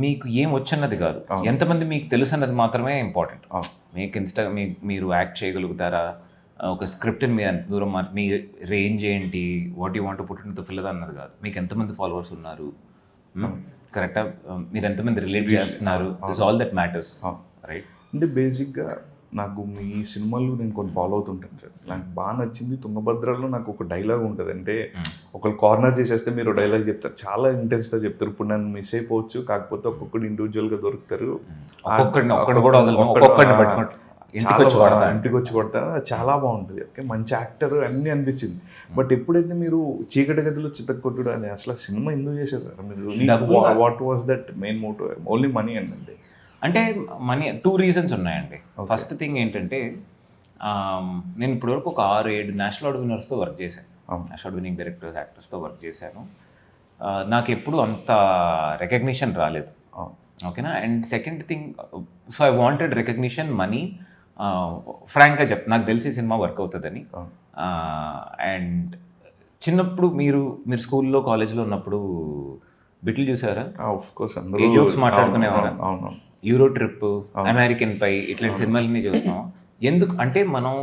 మీకు ఏం వచ్చన్నది కాదు, ఎంతమంది మీకు తెలుసు అన్నది మాత్రమే ఇంపార్టెంట్. మీకు మీరు యాక్ట్ చేయగలుగుతారా, ఒక స్క్రిప్ట్ని మీరు ఎంత దూరం, మీ రేంజ్ ఏంటి, what you want put in the fill అన్నది కాదు, మీకు ఎంతమంది ఫాలోవర్స్ ఉన్నారు, కరెక్టా, మీరు ఎంతమంది రిలేట్ చేస్తున్నారు, it's all that matters, right. అంటే బేసిక్గా నాకు మీ సినిమాలు నేను కొన్ని ఫాలో అవుతుంటాను సార్. నాకు బాగా నచ్చింది తుంగభద్రలో నాకు ఒక డైలాగ్ ఉంటుంది. అంటే ఒకళ్ళు కార్నర్ చేసేస్తే మీరు డైలాగ్ చెప్తారు, చాలా ఇంటెన్స్గా చెప్తారు. ఇప్పుడు నన్ను మిస్ అయిపోవచ్చు, కాకపోతే ఒక్కొక్కడు ఇండివిజువల్గా దొరుకుతారు, ఇంటికి వచ్చి కొడతారు, చాలా బాగుంటుంది. ఓకే, మంచి యాక్టర్ అన్నీ అనిపించింది. బట్ ఎప్పుడైతే మీరు చీకటి గదిలో చితక్కొట్టుడు అని అసలు సినిమా ఎందుకు చేశారు మీరు? What was that main motive? Only money అండి? అంటే మనీ, 2 రీజన్స్ ఉన్నాయండి. ఫస్ట్ థింగ్ ఏంటంటే, నేను ఇప్పటివరకు ఒక 6-7 నేషనల్ అవార్డ్ విన్నర్స్తో వర్క్ చేశాను, నేషనల్ అవార్డ్ విన్నింగ్ డైరెక్టర్స్, యాక్టర్స్తో వర్క్ చేశాను. నాకు ఎప్పుడు అంత రికగ్నిషన్ రాలేదు, ఓకేనా. And second thing, so I wanted recognition, money. ఫ్రాంక్గా నాకు తెలిసి సినిమా వర్క్ అవుతుందని. అండ్ చిన్నప్పుడు మీరు స్కూల్లో, కాలేజ్లో ఉన్నప్పుడు బిట్లు చూసారా? ఏ జోక్స్ మాట్లాడుకునేవారా? యూరో ట్రిప్, అమెరికన్ పై, ఇట్లాంటి సినిమాలన్నీ చూస్తున్నాం. ఎందుకు అంటే మనం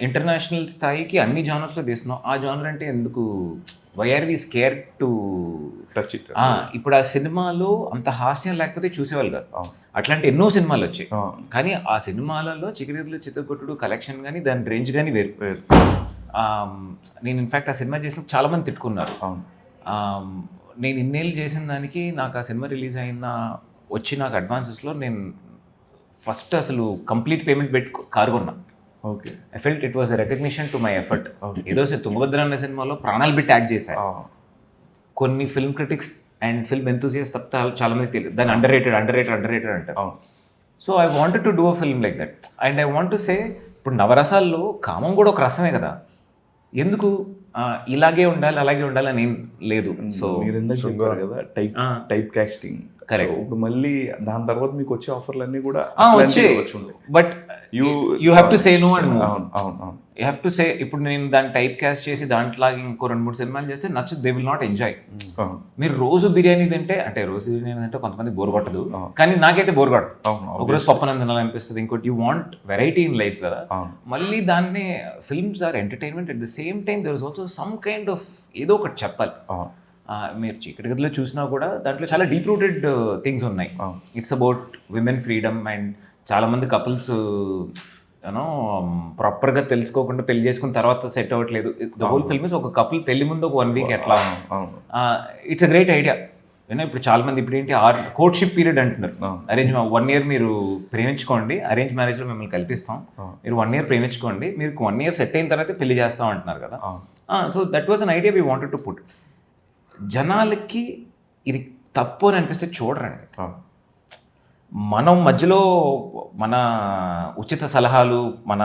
ఇంటర్నేషనల్ స్థాయికి అన్ని జానర్స్లో తీస్తున్నాం, ఆ జానర్ అంటే ఎందుకు, why are we scare to touch it? ఇప్పుడు ఆ సినిమాలో అంత హాస్యం లేకపోతే చూసేవాళ్ళు కాదు. అట్లాంటి ఎన్నో సినిమాలు వచ్చాయి, కానీ ఆ సినిమాలలో చికిరిలో చిత్తకొట్టుడు కలెక్షన్ కానీ దాని రేంజ్ కానీ వేరు. నేను ఇన్ఫ్యాక్ట్ ఆ సినిమా చేసిన చాలామంది తిట్టుకున్నారు. నేను ఇన్నేళ్ళు చేసిన దానికి నాకు ఆ సినిమా రిలీజ్ అయిన వచ్చి నాకు అడ్వాన్సెస్లో నేను ఫస్ట్ అసలు కంప్లీట్ పేమెంట్ పెట్టి కారు కొన్నా. Okay, I felt it was a recognition to my effort. ఏదో తుంగభద్ర అనే సినిమాలో ప్రాణాలు పెట్టి యాక్ట్ చేశాను. కొన్ని ఫిల్మ్ క్రిటిక్స్ అండ్ ఫిల్మ్ ఎంతూసియస్ తప్ప చాలా మంది తెలియదు, దాన్ని అండర్ రేటెడ్ అంటారు. So I wanted to do a film like that. And I want to say, ఇప్పుడు నవరసాల్లో కామం కూడా ఒక రసమే కదా, ఎందుకు ఇలాగే ఉండాలి అలాగే ఉండాలి అని ఏం లేదు. సో మీరు ఎందుకు చెప్పారు కదా టైప్ కాస్టింగ్, కరెక్ట్. ఇప్పుడు మళ్ళీ దాని తర్వాత మీకు వచ్చే ఆఫర్లు అన్నీ కూడా వచ్చే, but you have to say no and move. You have to say, ఇప్పుడు నేను దాన్ని టైప్ కాస్ట్ చేసి దాంట్లో ఇంకో 2-3 సినిమాలు చేస్తే నచ్చదు, దే విల్ నాట్ ఎంజాయ్. మీరు రోజు బిర్యానీ తింటే, అంటే రోజు బిర్యానీ తింటే కొంతమంది బోర్ కొట్టదు, కానీ నాకైతే బోర్ కొట్టదు. ఒకరోజు పప్పునం తినాలనిపిస్తుంది, ఇంకోటి you want variety in life కదా. మళ్ళీ దాన్ని films are entertainment, at the same time there is also some kind of ఏదో ఒకటి చెప్పాలి. మీరు చీకటి గదిలో చూసినా కూడా దాంట్లో చాలా డీప్ రూటెడ్ థింగ్స్ ఉన్నాయి. It's about women freedom. And చాలామంది కపుల్స్ యూనో ప్రాపర్గా తెలుసుకోకుండా పెళ్లి చేసుకున్న తర్వాత సెట్ అవ్వట్లేదు. ద హోల్ ఫిల్మ్ ఇస్ ఒక కపుల్ పెళ్లి ముందు ఒక 1 వీక్ ఎట్లా. It's a great idea. You know ఇప్పుడు చాలామంది ఇప్పుడు ఏంటి కోర్ట్షిప్ పీరియడ్ అంటున్నారు. అరేంజ్ 1 year మీరు ప్రేమించుకోండి, అరేంజ్ మ్యారేజ్లో మిమ్మల్ని కల్పిస్తాం, మీరు 1 year ప్రేమించుకోండి, మీరు 1 year సెట్ అయిన తర్వాత పెళ్లి చేస్తాం అంటున్నారు కదా. So that was an idea we wanted to put. జనాలకి ఇది తప్పు అని అనిపిస్తే చూడరండి. మనం మధ్యలో మన ఉచిత సలహాలు, మన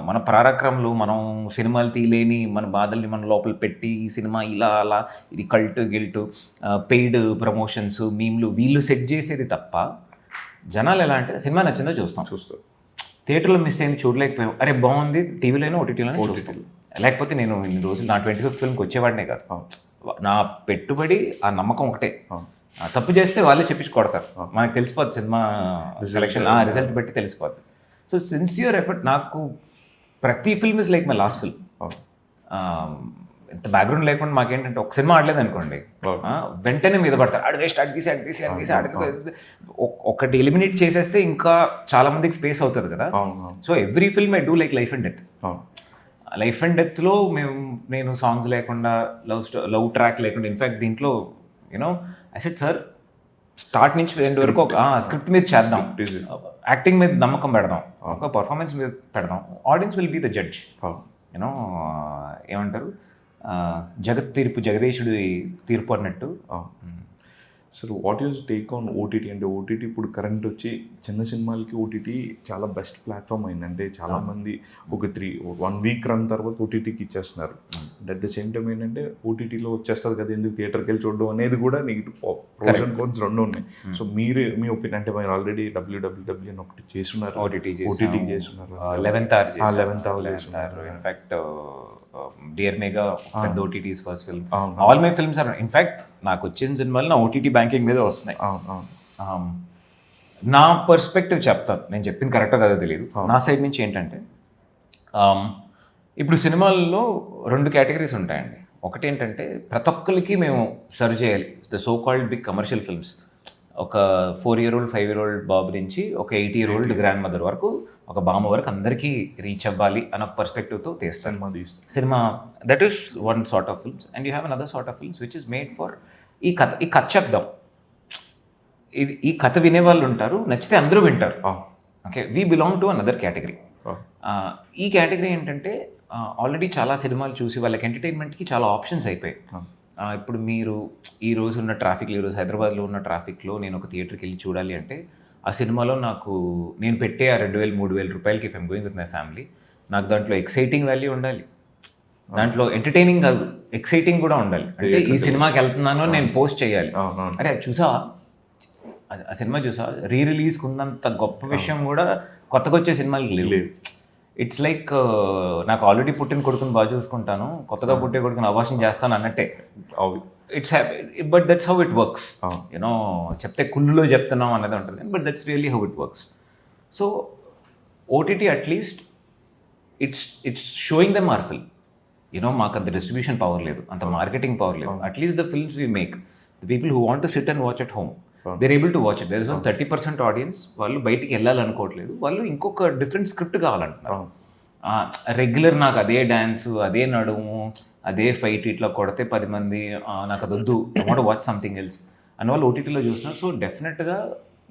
మన పరాక్రమాలు, మనం సినిమాలు తీయలేని మన బాధల్ని మన లోపల పెట్టి ఈ సినిమా ఇలా అలా ఇది గిల్టు పెయిడ్ ప్రమోషన్స్ మీమ్లు వీళ్ళు సెట్ చేసేది తప్ప జనాలు ఎలా అంటే సినిమా నచ్చిందో చూస్తాం. థియేటర్లో మిస్ అయింది చూడలేకపోయాం, అరే బాగుంది టీవీలోనో ఓటీటీలోనో చూస్తాం. లేకపోతే నేను ఇన్ని రోజులు నా 25th ఫిల్మ్కి వచ్చేవాడినే కాదు. నా పెట్టుబడి ఆ నమ్మకం ఒకటే, తప్పు చేస్తే వాళ్ళే చెప్పించి కొడతారు, మనకు తెలిసిపోద్ది సినిమా సెలెక్షన్ రిజల్ట్ బట్టి తెలిసిపోద్ది. So sincere effort. నాకు ప్రతి film is like my last film. ఎంత బ్యాక్గ్రౌండ్ లేకుండా మాకేంటంటే ఒక సినిమా ఆడలేదు అనుకోండి, వెంటనే మీద పడతారు, ఆడు వేస్ట్ అడి తీసి ఒకటి ఎలిమినేట్ చేసేస్తే ఇంకా చాలా మందికి స్పేస్ అవుతుంది కదా. So every film I do like life and death. Life and డెత్లో నేను సాంగ్స్ లేకుండా లవ్ ట్రాక్ లేకుండా, ఇన్ఫ్యాక్ట్ దీంట్లో you know I said sir start నుంచి ఎండ్ వరకు ఒక స్క్రిప్ట్ మీద చేద్దాం, యాక్టింగ్ మీద నమ్మకం పెడదాం, ఒక పర్ఫార్మెన్స్ మీద పెడదాం, audience will be the judge. You know ఏమంటారు, జగదీశుడి తీర్పు అన్నట్టు. So what use take on OTT? అంటే ఓటీటీ ఇప్పుడు కరెంట్ వచ్చి చిన్న సినిమాలకి ఓటీటీ చాలా బెస్ట్ ప్లాట్ఫామ్ అయింది. అంటే చాలామంది ఒక 1 వీక్ రన్ తర్వాత ఓటీటీకి ఇచ్చేస్తున్నారు. And at the same time ఏంటంటే ఓటీటీలో వచ్చేస్తుంది కదా, ఎందుకు థియేటర్కి వెళ్ళి చూడడం అనేది కూడా నెగిటివ్ ప్రోస్ అండ్ కాన్స్ రెండు ఉన్నాయి. సో మీ ఒపీనియన్ అంటే మీరు ఆల్రెడీ WWW అని ఒకటి చేస్తున్నారు, ఓటీటీ చేస్తున్నారు, 11th hour చేస్తున్నారు. ఇన్ఫ్యాక్ట్ డియర్ మేఘా పెద్ద OTTs first film. All my films are in fact నాకు వచ్చిన సినిమాలు నా ఓటీటీ బ్యాంకింగ్ మీద వస్తున్నాయి. నా పర్స్పెక్టివ్ చెప్తాను, నేను చెప్పింది కరెక్టో కాదో తెలియదు. నా సైడ్ నుంచి ఏంటంటే ఇప్పుడు సినిమాల్లో 2 కేటగిరీస్ ఉంటాయండి. ఒకటి ఏంటంటే ప్రతి ఒక్కరికి మేము సర్వ్ చేయాలి, the so called big commercial films. ఒక 4-year-old 5-year-old బాబు నుంచి ఒక 80-year-old గ్రాండ్ మదర్ వరకు, ఒక బామ్మ వరకు అందరికీ రీచ్ అవ్వాలి అన్న పర్స్పెక్టివ్తో తీస్తాను cinema. That is one sort of films. And you have another sort of films which is made for ఈ కథ చెప్దాం, ఈ కథ వినేవాళ్ళు ఉంటారు, నచ్చితే అందరూ వింటారు. Okay, we belong to another category. ఈ కేటగిరీ ఏంటంటే ఆల్రెడీ చాలా సినిమాలు చూసి వాళ్ళకి ఎంటర్టైన్మెంట్కి చాలా ఆప్షన్స్ అయిపోయాయి. ఇప్పుడు మీరు ఈరోజు ఉన్న ట్రాఫిక్లో, ఈరోజు హైదరాబాద్లో ఉన్న ట్రాఫిక్లో నేను ఒక థియేటర్కి వెళ్ళి చూడాలి అంటే ఆ సినిమాలో నాకు నేను పెట్టే ఆ 2,000-3,000 రూపాయలకి if I'm going with my family, నాకు దాంట్లో ఎక్సైటింగ్ వాల్యూ ఉండాలి, దాంట్లో ఎంటర్టైనింగ్ కాదు ఎక్సైటింగ్ కూడా ఉండాలి. అంటే ఈ సినిమాకి వెళ్తున్నాను నేను పోస్ట్ చేయాలి, అరే చూసా ఆ సినిమా చూసా, రిలీజ్కి ఉన్నంత గొప్ప విషయం కూడా కొత్తగా వచ్చే సినిమాలకి లేవు. ఇట్స్ లైక్ నాకు ఆల్రెడీ పుట్టిన కొడుకుని బాగా చూసుకుంటాను, కొత్తగా పుట్టే కొడుకుని అవాషన్ చేస్తాను అన్నట్టే. It's but that's how it works. You know చెప్తే కుళ్ళులో చెప్తున్నాం అన్నది ఉంటుంది, but that's really how it works. So OTT at least it's showing them our film. You know మాకు అంత డిస్ట్రిబ్యూషన్ పవర్ లేదు, అంత మార్కెటింగ్ పవర్ లేదు. At least the films we make, the people who want to sit and watch at home, they're able to watch it. There is 30% audience వాళ్ళు బయటికి వెళ్ళాలనుకోవట్లేదు, వాళ్ళు ఇంకొక different script కావాలంటున్నారు. రెగ్యులర్ నాకు అదే డ్యాన్స్, అదే నడుము, అదే ఫైట్ ఇట్లా కొడితే 10 మంది నాకు అది వద్దు, I want watch something else అని వాళ్ళు ఓటీటీలో చూస్తున్నారు. సో డెఫినెట్గా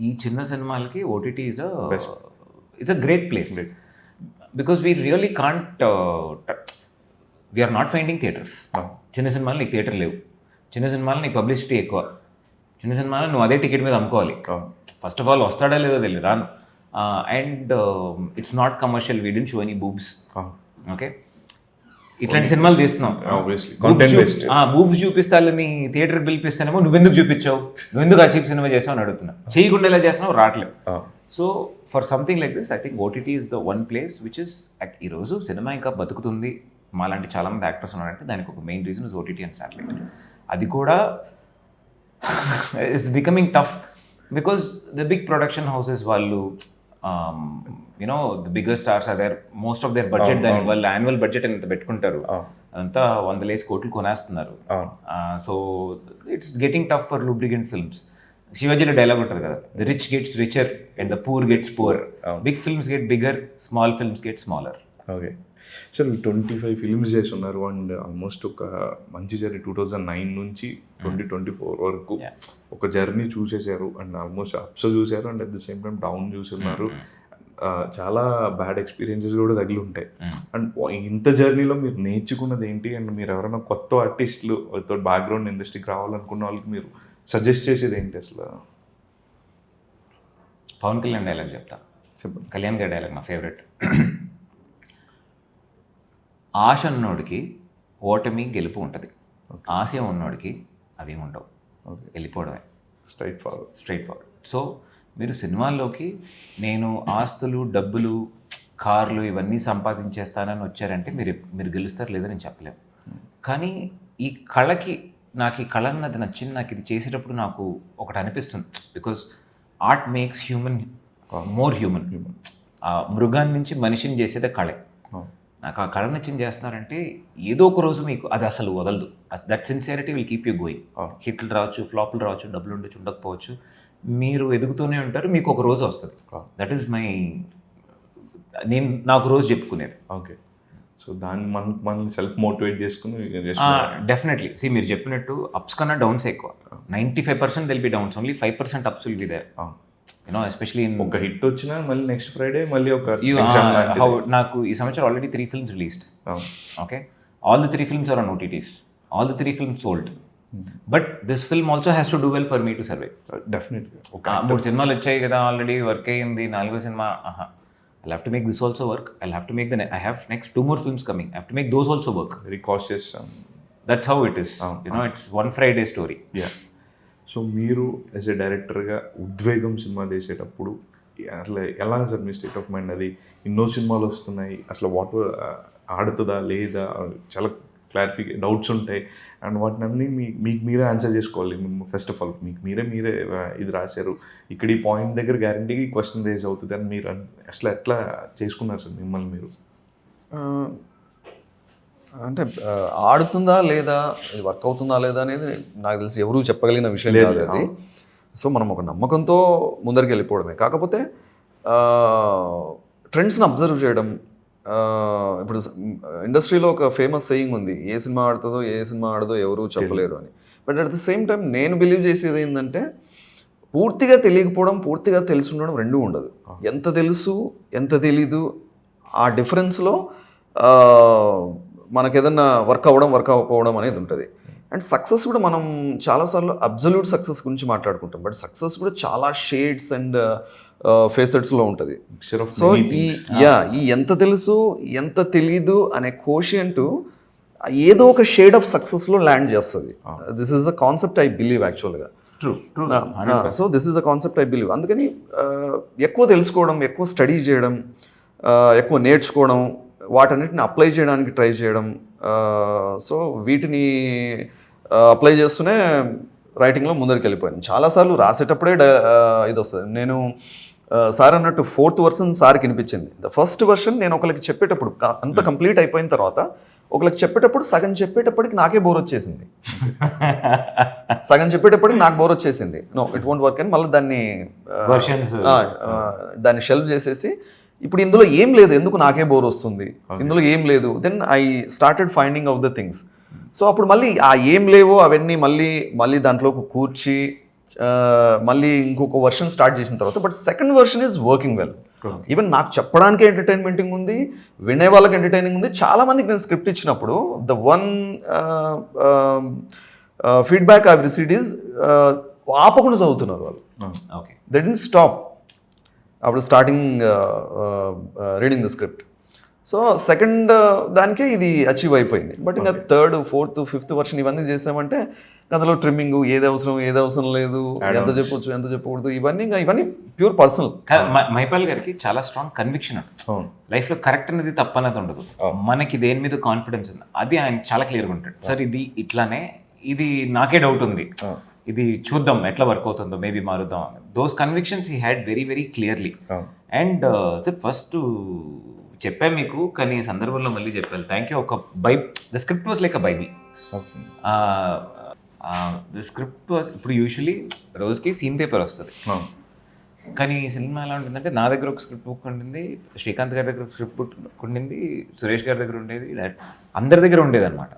ఈ చిన్న సినిమాలకి OTT it's a great place, because we really can't, we're not finding theatres. చిన్న సినిమాలు నీకు థియేటర్ లేవు, చిన్న సినిమాలు నీకు పబ్లిసిటీ ఎక్కువ, చిన్న సినిమాలో నువ్వు అదే టికెట్ మీద అమ్ముకోవాలి. ఫస్ట్ ఆఫ్ ఆల్ వస్తాడా లేదో తెలియదు రాను. And it's not commercial, we don't show any boobs. Okay, ఇట్లాంటి సినిమాలు తీస్తున్నాం, బూబ్స్ చూపిస్తాలని థియేటర్కి పిలిపిస్తానేమో నువ్వెందుకు చూపించావు, నువ్వెందుకు ఆ చీప్ సినిమా చేసావు అని అడుగుతున్నా. చేయకుండా ఎలా చేస్తున్నావు, రావట్లేదు. So for something like this I think OTT is the one place which is, ఈరోజు సినిమా ఇంకా బతుకుతుంది, మాలాంటి చాలామంది యాక్టర్స్ ఉన్నారంటే దానికి ఒక main reason is OTT and satellite. అది కూడా it's becoming tough because the big production houses వాళ్ళు you know the bigger stars are there, most of their budget దాని వాళ్ళు annual budget ఎంత పెట్టుకుంటారు, అంతా 100 కోట్లు కొనేస్తున్నారు. So it's getting tough for lubricant films. శివాజీలో డైలాగ్ ఉంటుంది కదా, the rich gets richer and the poor gets poor. Big films get bigger, small films get smaller. Okay, so 25 films చేస్తున్నారు అండ్ ఆల్మోస్ట్ ఒక మంచి జర్నీ 2009 నుంచి 2024 వరకు ఒక journey చూసేశారు. అండ్ ఆల్మోస్ట్ అప్స్ చూశారు and at the same time down చూస్తున్నారు. చాలా బ్యాడ్ ఎక్స్పీరియన్సెస్ కూడా తగిలి ఉంటాయి. అండ్ ఇంత జర్నీలో మీరు నేర్చుకున్నది ఏంటి? అండ్ మీరు ఎవరైనా కొత్త ఆర్టిస్టులు బ్యాక్గ్రౌండ్ ఇండస్ట్రీకి రావాలనుకున్న వాళ్ళకి మీరు సజెస్ట్ చేసేది ఏంటి అసలు? పవన్ కళ్యాణ్ డైలాగ్ చెప్తా. చెప్పండి. కళ్యాణ్ గారి డైలాగ్ నా ఫేవరెట్. ఆశ ఉన్నోడికి ఓటమి గెలుపు ఉంటుంది, ఆశ ఉన్నోడికి అవి ఉండవు, వెళ్ళిపోవడమే. Straight forward. సో మీరు సినిమాల్లోకి నేను ఆస్తులు, డబ్బులు, కార్లు ఇవన్నీ సంపాదించేస్తానని వచ్చారంటే మీరు గెలుస్తారు లేదో నేను చెప్పలేము. కానీ ఈ కళకి, నాకు ఈ కళ అన్నది నచ్చింది, నాకు ఇది చేసేటప్పుడు నాకు ఒకటి అనిపిస్తుంది. Because art makes human more human. మృగాన్ని నుంచి మనిషిని చేసేదే కళే. నాకు ఆ కళ నచ్చింది చేస్తున్నారంటే ఏదో ఒక రోజు మీకు అది అసలు వదలదు. That sincerity will keep you going. హిట్లు రావచ్చు, ఫ్లాప్లు రావచ్చు, డబ్బులు ఉండొచ్చు, ఉండకపోవచ్చు, మీరు ఎదుగుతూనే ఉంటారు. మీకు ఒక రోజు వస్తుంది. దట్ ఈస్ మై, నేను నాకు రోజు చెప్పుకునేది. ఓకే. సో దాన్ని మనం సెల్ఫ్ మోటివేట్ చేసుకుని డెఫినెట్లీ. మీరు చెప్పినట్టు అప్స్ కన్నా డౌన్స్ ఎక్కువ. 95% will be downs, only 5% ups will be there. Especially ఒక హిట్ వచ్చినా మళ్ళీ నెక్స్ట్ ఫ్రైడే మళ్ళీ ఒక నాకు ఈ సంవత్సరం already 3 films released. Okay, all the 3 films are on OTTs, all the 3 films sold. But this film also has to do well for me to survive. డెఫినెట్గా. 3 సినిమాలు వచ్చాయి కదా, ఆల్రెడీ వర్క్ అయ్యింది. 4వ సినిమా, I'll have to make this also work. I'll have to make I have next 2 more films coming. I have to make those also work. Very cautious. That's how it is. It's one Friday story. Yeah. So మీరు as a డైరెక్టర్గా ఉద్వేగం cinema చేసేటప్పుడు అట్లా ఎలా sir me state of mind? అది ఎన్నో సినిమాలు వస్తున్నాయి, అసలు వాట్ ఆడుతుందా లేదా, చాలా డౌట్స్ ఉంటాయి. అండ్ వాటిని అన్నీ మీకు మీరే ఆన్సర్ చేసుకోవాలి. ఫస్ట్ ఆఫ్ ఆల్ మీరే ఇది రాశారు, ఇక్కడ ఈ పాయింట్ దగ్గర గ్యారంటీకి క్వశ్చన్ రేజ్ అవుతుంది అని మీరు అసలు ఎట్లా చేసుకున్నారు సార్ మిమ్మల్ని మీరు? అంటే ఆడుతుందా లేదా, ఇది వర్క్ అవుతుందా లేదా అనేది నాకు తెలిసి ఎవరూ చెప్పగలిగిన విషయం కాదు అది. సో మనం ఒక నమ్మకంతో ముందరికి వెళ్ళిపోవడమే. కాకపోతే ట్రెండ్స్ని అబ్జర్వ్ చేయడం. ఇప్పుడు ఇండస్ట్రీలో ఒక ఫేమస్ సెయింగ్ ఉంది, ఏ సినిమా ఆడుతుందో ఏ సినిమా ఆడదో ఎవరూ చెప్పలేరు అని. But at the same time నేను బిలీవ్ చేసేది ఏంటంటే, పూర్తిగా తెలియకపోవడం, పూర్తిగా తెలిసి ఉండడం రెండూ ఉండదు. ఎంత తెలుసు ఎంత తెలీదు, ఆ డిఫరెన్స్లో మనకు ఏదన్నా వర్క్ అవ్వకపోవడం అనేది ఉంటుంది. అండ్ సక్సెస్ కూడా మనం చాలాసార్లు అబ్జల్యూట్ సక్సెస్ గురించి మాట్లాడుకుంటాం, బట్ సక్సెస్ కూడా చాలా షేడ్స్ అండ్ ఫేసెట్స్లో ఉంటుంది. సో ఈ ఎంత తెలుసు ఎంత తెలీదు అనే కోషియంట్ ఏదో ఒక షేడ్ ఆఫ్ సక్సెస్లో ల్యాండ్ చేస్తుంది. This is the concept I believe యాక్చువల్గా. So this is the concept I believe. అందుకని ఎక్కువ తెలుసుకోవడం, ఎక్కువ స్టడీ చేయడం, ఎక్కువ నేర్చుకోవడం, వాటన్నిటిని అప్లై చేయడానికి ట్రై చేయడం. సో వీటిని అప్లై చేస్తూనే రైటింగ్లో ముందరికి వెళ్ళిపోయాను. చాలాసార్లు రాసేటప్పుడే ఇది వస్తుంది. నేను సార్ అన్నట్టు 4th వర్షన్ సార్కి వినిపించింది. ద ఫస్ట్ వర్షన్ నేను ఒకరికి చెప్పేటప్పుడు అంత కంప్లీట్ అయిపోయిన తర్వాత ఒకరికి చెప్పేటప్పుడు సగం చెప్పేటప్పటికి నాకే బోర్ వచ్చేసింది. నాకు బోర్ వచ్చేసింది. నో ఇట్ వోంట్ వర్క్ అని మళ్ళీ దాన్ని షెల్వ్ చేసేసి, ఇప్పుడు ఇందులో ఏం లేదు, ఎందుకు నాకే బోర్ వస్తుంది, ఇందులో ఏం లేదు. Then I started finding out the things. So అప్పుడు మళ్ళీ ఆ ఏం లేవో అవన్నీ మళ్ళీ దాంట్లోకి కూర్చి మళ్ళీ ఇంకొక వర్షన్ స్టార్ట్ చేసిన తర్వాత, but second version is working well. Even నాకు చెప్పడానికి ఎంటర్టైన్మెంటింగ్ ఉంది, వినే వాళ్ళకి ఎంటర్టైనింగ్ ఉంది. చాలా మందికి నేను స్క్రిప్ట్ ఇచ్చినప్పుడు the one feedback I received is ఆపకుండా చదువుతున్నారు వాళ్ళు. They didn't stop after starting reading the script. So second దానికే ఇది అచీవ్ అయిపోయింది. బట్ ఇంకా 3rd, 4th, 5th వర్షన్ ఇవన్నీ చేసామంటే అందులో ట్రిమ్మింగ్, ఏది అవసరం లేదు, ఎంత చెప్పొచ్చు ఎంత చెప్పకూడదు, ఇవన్నీ ప్యూర్ పర్సనల్. మైపాల్ గారికి చాలా స్ట్రాంగ్ కన్విక్షన్ ఉంటుంది లైఫ్లో. కరెక్ట్ అనేది తప్పు అనేది ఉండదు. మనకి దేని మీద కాన్ఫిడెన్స్ ఉంది, అది ఆయన చాలా క్లియర్గా ఉంటాడు. సార్ ఇది ఇట్లానే, ఇది నాకే డౌట్ ఉంది, ఇది చూద్దాం ఎట్లా వర్క్ అవుతుందో, మేబీ మారుద్దాం. Those convictions he had very very clearly. And sir first చెప్పాను మీకు, కానీ ఈ సందర్భంలో మళ్ళీ చెప్పాను. Thank you. ఒక the script was like a Bible. The script was, ఇప్పుడు యూజువలీ రోజుకి సీన్ పేపర్ వస్తుంది, కానీ ఈ సినిమా ఎలా ఉంటుందంటే, నా దగ్గర ఒక స్క్రిప్ట్ బుక్ ఉంటుంది, శ్రీకాంత్ గారి దగ్గర ఒక స్క్రిప్ట్ బుక్ ఉండింది, సురేష్ గారి దగ్గర ఉండేది, అందరి దగ్గర ఉండేది అనమాట.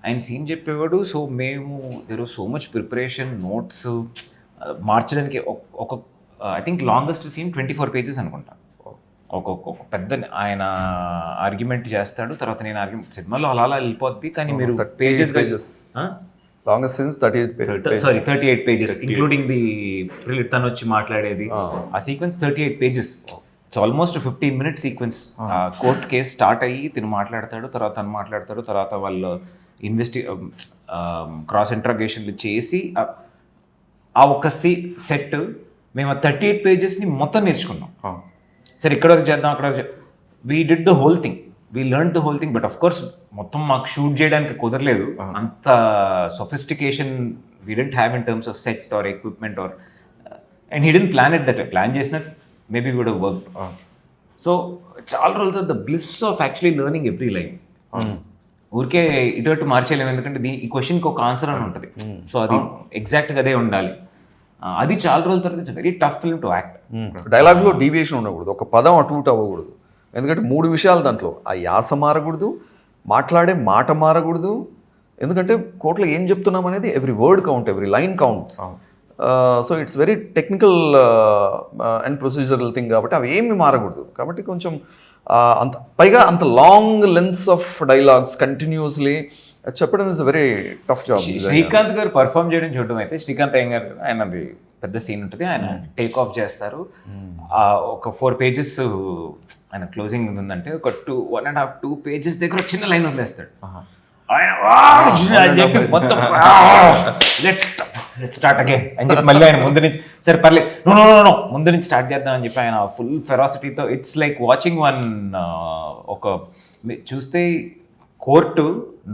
ఆయన సీన్ చెప్పేవాడు. సో మేము there was so much preparation, notes మార్చడానికి. ఒక I think longest scene 24 pages అనుకుంటా. ఒక పెద్ద ఆయన ఆర్గ్యుమెంట్ చేస్తాడు, తర్వాత నేను ఆర్గ్యుమెంట్, సినిమాలో అలా వెళ్ళిపోద్ది, కానీ మీరు pages longest scenes 38 pages. Sorry 38 pages including the తను వచ్చి మాట్లాడేది ఆ sequence 38 pages. It's almost 15 minute sequence. Court case start అయ్యి తిను మాట్లాడతాడు, తర్వాత తను మాట్లాడతాడు, తర్వాత వాళ్ళు క్రాస్ ఇంట్రాగేషన్లు చేసి ఆ ఒక్క సెట్ మేము ఆ 38 pagesని మొత్తం నేర్చుకున్నాం. సరే ఇక్కడ వరకు చేద్దాం, అక్కడ వరకు we did the whole thing, we learn the whole thing. But of course మొత్తం మాకు షూట్ చేయడానికి కుదరలేదు. అంత sophistication we didn't have in terms of set or equipment or and he didn't plan it that way. Plan చేసిన maybe would have work. So చాలా రోజులతో the bliss of actually learning every line. ఊరికే ఇటు మార్చేయలేము, ఎందుకంటే ఈ క్వశ్చన్కి ఒక answer అని ఉంటుంది. సో అది ఎగ్జాక్ట్గా అదే ఉండాలి. అది చాలా రోజుల తర్వాత it's very tough film to act. డైలాగ్లో డీవియేషన్ ఉండకూడదు, ఒక పదం అటు ఇటు అవ్వకూడదు. ఎందుకంటే 3 విషయాలు దాంట్లో, ఆ యాస మారకూడదు, మాట్లాడే మాట మారకూడదు. ఎందుకంటే కోర్టులో ఏం చెప్తున్నాం అనేది every word count, every line counts. So it's very technical and procedural thing కాబట్టి అవి ఏమి మారకూడదు. కాబట్టి కొంచెం అంత పైగా అంత long lengths of dialogues continuously చెప్పడం is very tough job. Srikanth garu perform చేయడం చూడడం అయితే, శ్రీకాంత్ అయ్య గారు ఆయనది పెద్ద సీన్ ఉంటుంది, ఆయన టేక్ ఆఫ్ చేస్తారు. ఒక 4 pages ఆయన క్లోజింగ్ ఉందంటే ఒక 1.5-2 pages దగ్గర ఒక చిన్న లైన్ వదిలేస్తాడు. అని చెప్పి మొత్తం లెట్స్ స్టార్ట్ అగైన్ అని చెప్పి మళ్ళీ ఆయన ముందు నుంచి సరే పర్లేదు నో ముందు నుంచి స్టార్ట్ చేద్దాం అని చెప్పి ఆయన ఫుల్ ఫెరాసిటీతో. ఇట్స్ లైక్ వాచింగ్ వన్ ఒక చూస్తే కోర్టు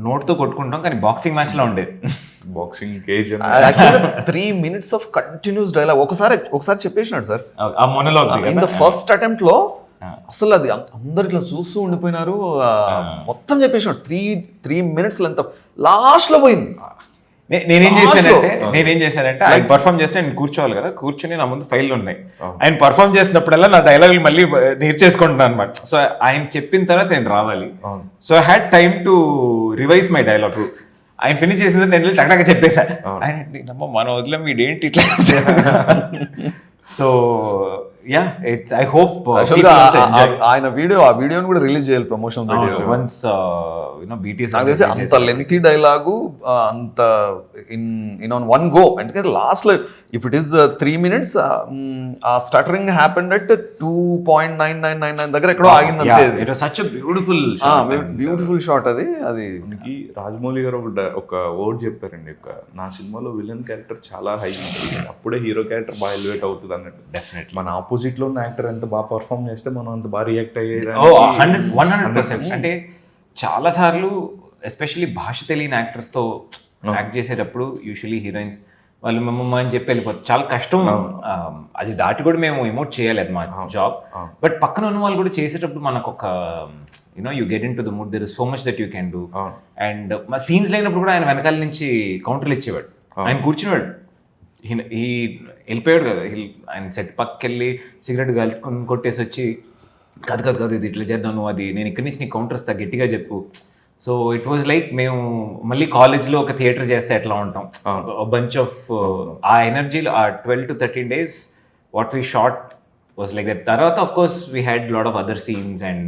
నోట్తో కొట్టుకుంటాం కానీ బాక్సింగ్ మ్యాచ్లో ఉండేది. Boxing cage 3 minutes of continuous dialogue ఒకసారి చెప్పేసినాడు సార్ ఆ monologue. In the first attempt లో అసలు అది అందరు ఇట్లా చూస్తూ ఉండిపోయినారు. మొత్తం చెప్పేసినాడు 3 minutes లెంత్. లాస్ట్ లో పోయింది. నేనేం చేశానంటే ఆయన పర్ఫామ్ చేస్తే నేను కూర్చోవాలి కదా, కూర్చొని నా ముందు ఫైల్ ఉన్నాయి. ఆయన పర్ఫామ్ చేసినప్పుడల్లా నా డైలాగులు మళ్ళీ నేర్చేసుకుంటున్నాను అనమాట. సో ఆయన చెప్పిన తర్వాత నేను రావాలి. So I had time to revise my dialogue. ఆయన ఫినిష్ చేసిన నేను వెళ్ళి టక్టగా చెప్పేశాను. ఆయన మన వదిలేం వీడేంటి ఇట్లా. So yeah it's I hope ఆయన ఆ వీడియోని కూడా రిలీజ్ చేయాలి ప్రమోషన్ వీడియో. వన్స్ BTS నాకు తెలిసి అంత లెంతీ డైలాగు అంత ఇన్ ఆన్ వన్ గో. ఎందుకంటే లాస్ట్ లో ఇఫ్ ఇట్ ఈస్ 3 minutes ఆ స్టటరింగ్ హ్యాపెండ్ అట్ 2.9999 దగ్గర ఎక్కడో ఆగింది అంతే. It was such a beautiful shot అది. రాజమౌళి గారు ఒక వర్డ్ చెప్పారండి, నా సినిమాలో విలన్ క్యారెక్టర్ చాలా హై ఉంటుంది, అప్పుడే హీరో క్యారెక్టర్ బాగా ఎలివేట్ అవుతుంది అన్నట్టు. డెఫినెట్లీ మన ఆపోజిట్ లో ఉన్న యాక్టర్ ఎంత బాగా పర్ఫామ్ చేస్తే మనం అంత బాగా రియాక్ట్ అయ్యేది. 100%. అంటే చాలా సార్లు ఎస్పెషల్లీ భాష తెలియని యాక్టర్స్తో యాక్ట్ చేసేటప్పుడు యూజువలీ హీరోయిన్స్ వాళ్ళు మేము అని చెప్పి వెళ్ళిపోతారు. చాలా కష్టం అది దాటి కూడా మేము ఎమోట్ చేయాలి, అది మా జాబ్. బట్ పక్కన ఉన్న వాళ్ళు కూడా చేసేటప్పుడు మనకు ఒక you get in to the mood, there is so much that you can do. And మా సీన్స్ లేనప్పుడు కూడా ఆయన వెనకాల నుంచి కౌంటర్లు ఇచ్చేవాడు. ఆయన కూర్చునేవాడు, ఈ వెళ్ళిపోయాడు కదా, ఆయన సెట్ పక్కకెళ్ళి సిగరెట్ కాల్చుకొని కొట్టేసి వచ్చి కాదు ఇది ఇట్లా చేద్దాం, నువ్వు అది నేను ఇక్కడి నుంచి నీ కౌంటర్స్ గట్టిగా చెప్పు. సో ఇట్ వాజ్ లైక్ మేము మళ్ళీ కాలేజ్లో ఒక థియేటర్ చేస్తే ఎట్లా ఉంటాం, బంచ్ ఆఫ్ ఆ ఎనర్జీలో ఆ 12 to 13 days what we shot was like that. తర్వాత of course we had lot of other scenes and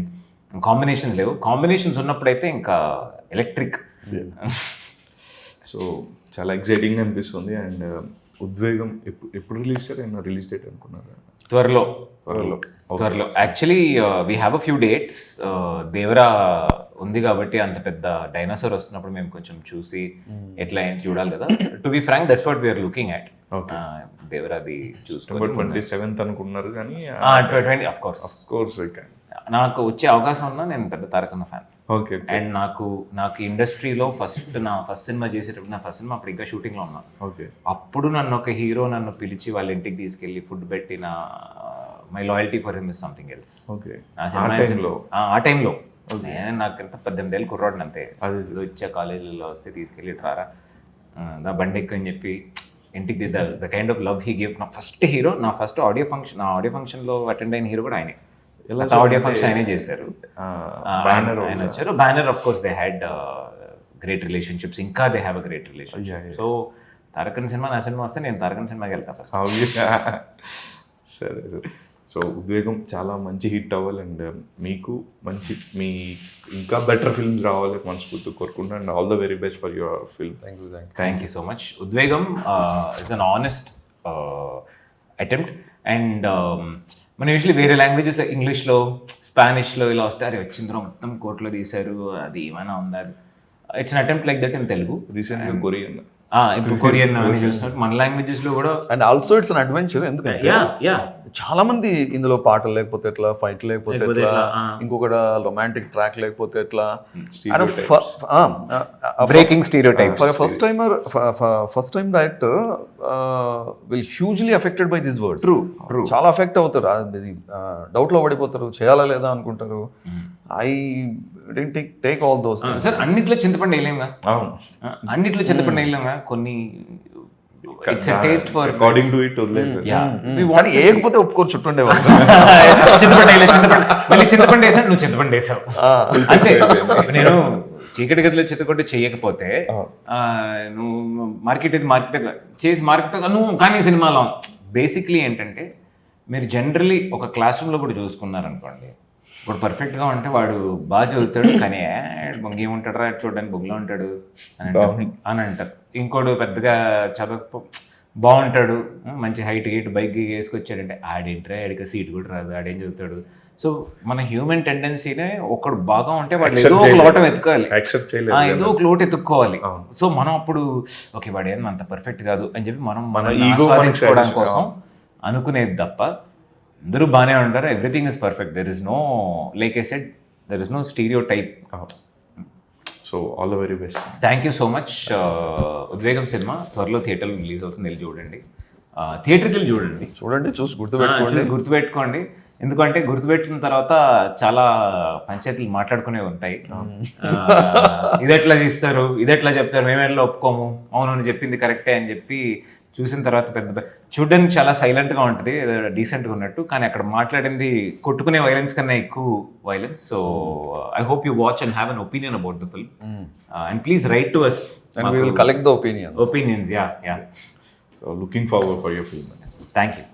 combinations లేవు. కాంబినేషన్స్ ఉన్నప్పుడైతే ఇంకా ఎలక్ట్రిక్. సో చాలా ఎక్సైటింగ్ అనిపిస్తుంది. అండ్ ఉద్వేగం ఎప్పుడు రిలీజ్ చేయాలి, రిలీజ్ డేట్ అనుకున్నారా? త్వరలో actually we have a few dates. Devara ఉంది కాబట్టి అంత పెద్ద డైనోసార్ వస్తున్నప్పుడు మేము కొంచెం చూసి ఎట్లా ఏంటి చూడాలి కదా. To be frank that's what we are looking at. దేవరాది September 27th అనుకున్నారు కానీ 20 ఆఫ్ కోర్స్ నాకు వచ్చే అవకాశం ఉన్నా నేను పెద్ద తారకన్న ఫ్యాన్. ఓకే. అండ్ నాకు ఇండస్ట్రీలో నా ఫస్ట్ సినిమా చేసేటప్పుడు, నా ఫస్ట్ సినిమా అప్పుడు ఇంకా షూటింగ్లో ఉన్నాను. ఓకే. అప్పుడు నన్ను ఒక హీరో నన్ను పిలిచి వాళ్ళ ఇంటికి తీసుకెళ్ళి ఫుడ్ పెట్టిన my loyalty for him is something else. Okay. ఆ టైంలో నేను నాకు ఎంత 18 ఏళ్ళు కుర్రాడిని అంతే. అది వచ్చే కాలేజీలో వస్తే తీసుకెళ్ళి ట్రారా నా బండి ఎక్కువ అని చెప్పి ఇంటికి the kind of love he give. నా ఫస్ట్ హీరో, నా ఫస్ట్ ఆడియో ఫంక్షన్లో అటెండ్ అయిన హీరో కూడా ఆయనే. ఆడియో ఫంక్షన్ ఆయనే చేశారు. ఆయన వచ్చారు. Banner of course they had great relationships, ఇంకా they have a great relationship. So Tarakan సినిమా నా సినిమా వస్తే నేను తారకన్ సినిమాకి వెళ్తా ఫస్ట్. సరే. సో ఉద్వేగం చాలా మంచి హిట్ అవ్వాలి అండ్ మీకు మంచి మీ ఇంకా బెటర్ ఫిల్మ్స్ రావాలి మనస్ఫూర్తి కోరుకుంటున్నాను and all the very best for your film. Thank you so much. ఉద్వేగం it's an honest attempt and మనం యూజువల్లీ వేరే లాంగ్వేజెస్ ఇంగ్లీష్లో స్పానిష్లో ఇలా వస్తే అరే వచ్చిందో మొత్తం కోర్టులో తీశారు అది ఏమైనా ఉందా, it's an attempt like that in Telugu. రీసెంట్గా కొరియన్ ఇప్పుడు కొరియన్ అని చూస్తున్నట్టు మన లాంగ్వేజెస్ లో కూడా and also it's an adventure. ఎందుకంటే చాలా మంది ఇందులో పాటలు లేకపోతే ఎట్లా, ఫైట్ లేకపోతే ఎట్లా, ఇంకొకటి రొమాంటిక్ ట్రాక్ లేకపోతే ఎట్లా, breaking stereotypes. For first time director will hugely affected by this words. True చాలా అఫెక్ట్ అవుతారు, డౌట్ లో పడిపోతారు, చేయాలా లేదా అనుకుంటారు. I didn't take all those things. Sir అన్నిట్లో చింతపండు వేయలేంగా, అన్నిట్లో చింతపండు వేయలేంగా, కొన్ని it's a taste for according to it వదిలేదు. కానీ వేయకపోతే ఒప్పుకోరు చుట్టుండే వాళ్ళు. చింతపండు వేయలేదు, చింతపండు మళ్ళీ చింతపండు వేసాను, నువ్వు చింతపండు వేసావు అంతే. నేను చీకటి గదిలో చింతకొట్టు చేయకపోతే నువ్వు మార్కెట్ చేసి మార్కెట్ నువ్వు కానీ సినిమాలో బేసిక్లీ ఏంటంటే మీరు జనరలీ ఒక క్లాస్ రూమ్లో కూడా చూసుకున్నారనుకోండి, ఇప్పుడు పర్ఫెక్ట్గా ఉంటే వాడు బాగా చదువుతాడు కానీ బొంగి ఏముంటాడు రా చూడడానికి బొంగిలో ఉంటాడు అని అంటారు. ఇంకోడు పెద్దగా చదవకపో బాగుంటాడు, మంచి హైట్ గైట్ బైక్ వేసుకొచ్చాడంటే ఆడేంట్రా ఆడికి సీట్ కూడా రాదు, ఆడేం చదువుతాడు. సో మన హ్యూమన్ టెండెన్సీనే ఒకడు బాగా ఉంటే వాడు ఏదో ఒక లోటం ఎత్తుకోవాలి, ఏదో ఒక లోటు ఎత్తుక్కోవాలి. సో మనం అప్పుడు ఓకే వాడు ఏం అంత పర్ఫెక్ట్ కాదు అని చెప్పి మనం ఆస్వాదించుకోవడం కోసం అనుకునేది తప్ప అందరూ బాగానే ఉంటారు. Everything is perfect. There is no like I said there is no stereotype. So all the very best. Thank you so much. ఉద్వేగం సినిమా త్వరలో థియేటర్లో రిలీజ్ అవుతుంది, వెళ్ళి చూడండి, థియేటర్కి వెళ్ళి చూసి గుర్తుపెట్టుకోండి. ఎందుకంటే గుర్తుపెట్టిన తర్వాత చాలా పంచాయతీలు మాట్లాడుకునే ఉంటాయి. ఇది ఎట్లా తీస్తారు, ఇది ఎట్లా చెప్తారు, మేము ఎట్లా ఒప్పుకోము, అవును చెప్పింది కరెక్టే అని చెప్పి చూసిన తర్వాత చూడడానికి చాలా సైలెంట్గా ఉంటుంది, డీసెంట్గా ఉన్నట్టు, కానీ అక్కడ మాట్లాడింది కొట్టుకునే వైలెన్స్ కన్నా ఎక్కువ violence. So I hope you watch and have an opinion about the film and please write to us and we will collect the opinions. Yeah. So looking forward for your film. Thank you.